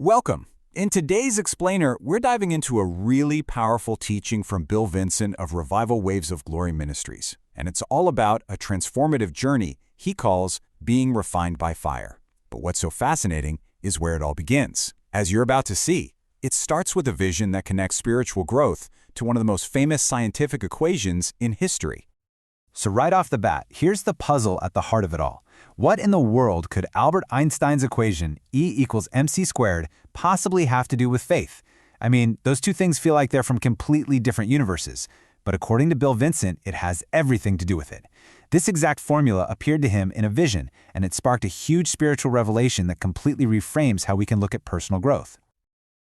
Welcome. In today's Explainer, we're diving into a really powerful teaching from Bill Vincent of Revival Waves of Glory Ministries. And it's all about a transformative journey he calls being refined by fire. But what's so fascinating is where it all begins. As you're about to see, it starts with a vision that connects spiritual growth to one of the most famous scientific equations in history. So right off the bat, here's the puzzle at the heart of it all. What in the world could Albert Einstein's equation, E=mc², possibly have to do with faith? I mean, those two things feel like they're from completely different universes. But according to Bill Vincent, it has everything to do with it. This exact formula appeared to him in a vision, and it sparked a huge spiritual revelation that completely reframes how we can look at personal growth.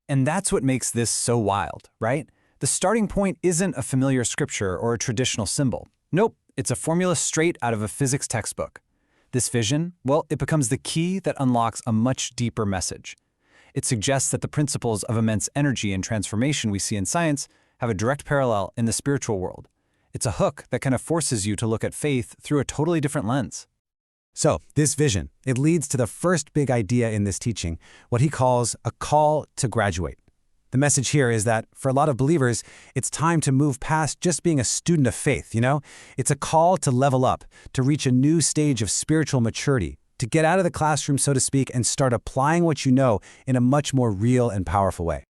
And that's what makes this so wild, right? The starting point isn't a familiar scripture or a traditional symbol. Nope, it's a formula straight out of a physics textbook. This vision, well, it becomes the key that unlocks a much deeper message. It suggests that the principles of immense energy and transformation we see in science have a direct parallel in the spiritual world. It's a hook that kind of forces you to look at faith through a totally different lens. So, this vision, it leads to the first big idea in this teaching, what he calls a call to graduate. The message here is that, for a lot of believers, it's time to move past just being a student of faith, It's a call to level up, to reach a new stage of spiritual maturity, to get out of the classroom, so to speak, and start applying what you know in a much more real and powerful way.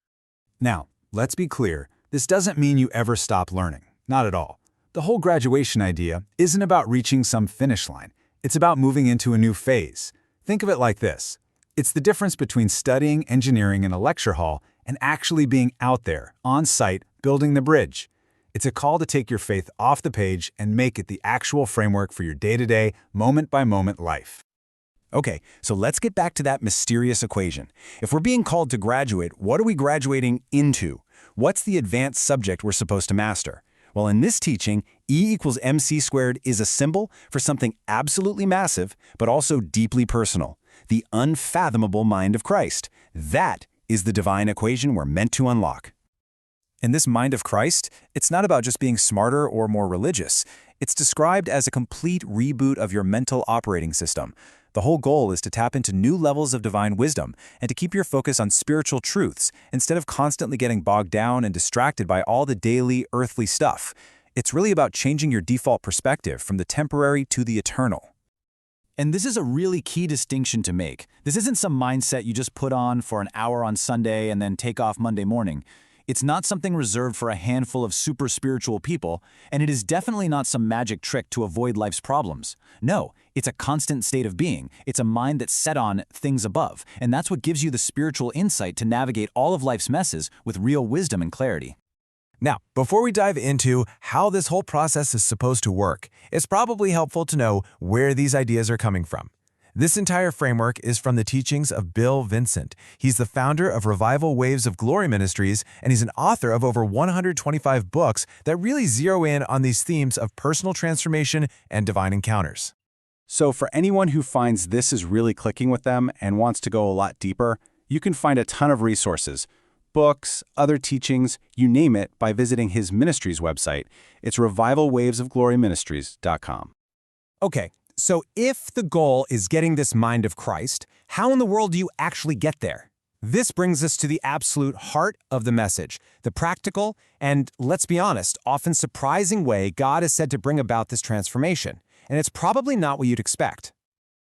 Now, let's be clear, this doesn't mean you ever stop learning. Not at all. The whole graduation idea isn't about reaching some finish line. It's about moving into a new phase. Think of it like this. It's the difference between studying engineering in a lecture hall and actually being out there, on site, building the bridge. It's a call to take your faith off the page and make it the actual framework for your day-to-day, moment-by-moment life. Okay, so let's get back to that mysterious equation. If we're being called to graduate, what are we graduating into? What's the advanced subject we're supposed to master? Well, in this teaching, E=mc² is a symbol for something absolutely massive, but also deeply personal. The unfathomable mind of Christ. That is the divine equation we're meant to unlock. In this mind of Christ, it's not about just being smarter or more religious. It's described as a complete reboot of your mental operating system. The whole goal is to tap into new levels of divine wisdom and to keep your focus on spiritual truths instead of constantly getting bogged down and distracted by all the daily, earthly stuff. It's really about changing your default perspective from the temporary to the eternal. And this is a really key distinction to make. This isn't some mindset you just put on for an hour on Sunday and then take off Monday morning. It's not something reserved for a handful of super spiritual people, and it is definitely not some magic trick to avoid life's problems. No, it's a constant state of being. It's a mind that's set on things above, and that's what gives you the spiritual insight to navigate all of life's messes with real wisdom and clarity. Now, before we dive into how this whole process is supposed to work, it's probably helpful to know where these ideas are coming from. This entire framework is from the teachings of Bill Vincent. He's the founder of Revival Waves of Glory Ministries, and he's an author of over 125 books that really zero in on these themes of personal transformation and divine encounters. So for anyone who finds this is really clicking with them and wants to go a lot deeper, you can find a ton of resources. Books, other teachings, you name it, by visiting his ministry's website. It's revivalwavesofgloryministries.com. Okay, so if the goal is getting this mind of Christ, how in the world do you actually get there? This brings us to the absolute heart of the message, the practical and, let's be honest, often surprising way God is said to bring about this transformation. And it's probably not what you'd expect.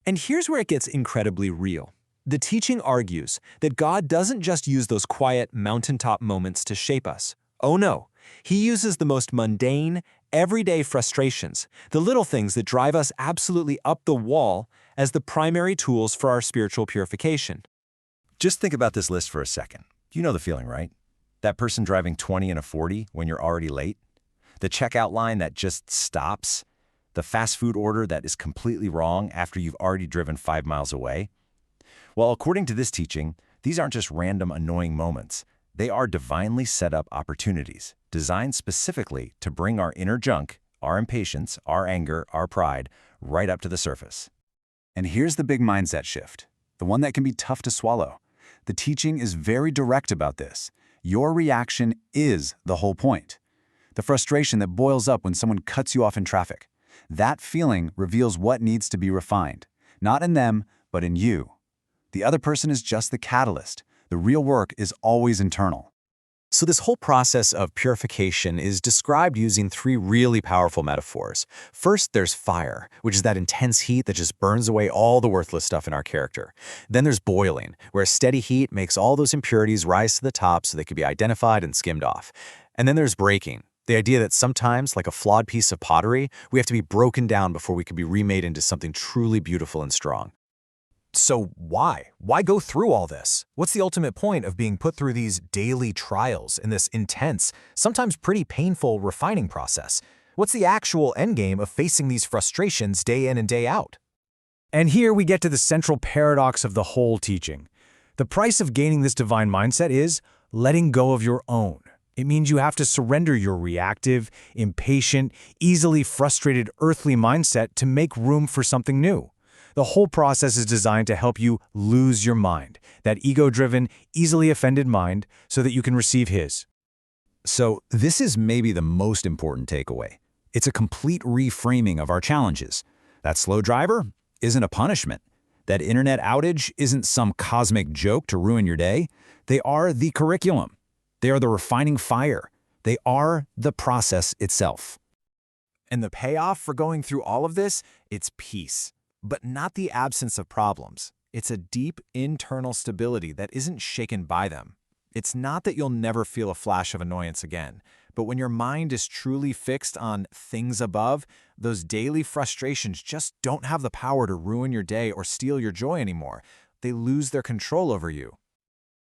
And here's where it gets incredibly real. The teaching argues that God doesn't just use those quiet mountaintop moments to shape us. Oh no, He uses the most mundane, everyday frustrations, the little things that drive us absolutely up the wall, as the primary tools for our spiritual purification. Just think about this list for a second. You know the feeling, right? That person driving 20 in a 40 when you're already late? The checkout line that just stops? The fast food order that is completely wrong after you've already driven 5 miles away? Well, according to this teaching, these aren't just random annoying moments. They are divinely set up opportunities, designed specifically to bring our inner junk, our impatience, our anger, our pride, right up to the surface. And here's the big mindset shift, the one that can be tough to swallow. The teaching is very direct about this. Your reaction is the whole point. The frustration that boils up when someone cuts you off in traffic. That feeling reveals what needs to be refined, not in them, but in you. The other person is just the catalyst. The real work is always internal. So this whole process of purification is described using three really powerful metaphors. First, there's fire, which is that intense heat that just burns away all the worthless stuff in our character. Then there's boiling, where a steady heat makes all those impurities rise to the top so they can be identified and skimmed off. And then there's breaking, the idea that sometimes, like a flawed piece of pottery, we have to be broken down before we can be remade into something truly beautiful and strong. So why? Why go through all this? What's the ultimate point of being put through these daily trials in this intense, sometimes pretty painful refining process? What's the actual endgame of facing these frustrations day in and day out? And here we get to the central paradox of the whole teaching. The price of gaining this divine mindset is letting go of your own. It means you have to surrender your reactive, impatient, easily frustrated earthly mindset to make room for something new. The whole process is designed to help you lose your mind, that ego-driven, easily offended mind, so that you can receive His. So this is maybe the most important takeaway. It's a complete reframing of our challenges. That slow driver isn't a punishment. That internet outage isn't some cosmic joke to ruin your day. They are the curriculum. They are the refining fire. They are the process itself. And the payoff for going through all of this, it's peace. But not the absence of problems. It's a deep internal stability that isn't shaken by them. It's not that you'll never feel a flash of annoyance again, but when your mind is truly fixed on things above, those daily frustrations just don't have the power to ruin your day or steal your joy anymore. They lose their control over you.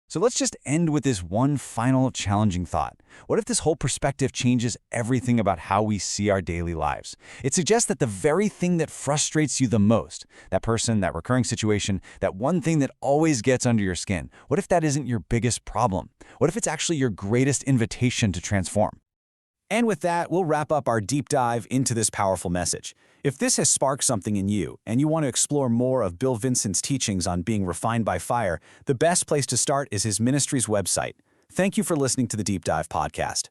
So let's just end with this one final challenging thought. What if this whole perspective changes everything about how we see our daily lives? It suggests that the very thing that frustrates you the most, that person, that recurring situation, that one thing that always gets under your skin, what if that isn't your biggest problem? What if it's actually your greatest invitation to transform? And with that, we'll wrap up our deep dive into this powerful message. If this has sparked something in you, and you want to explore more of Bill Vincent's teachings on being refined by fire, the best place to start is his ministry's website. Thank you for listening to the Deep Dive Podcast.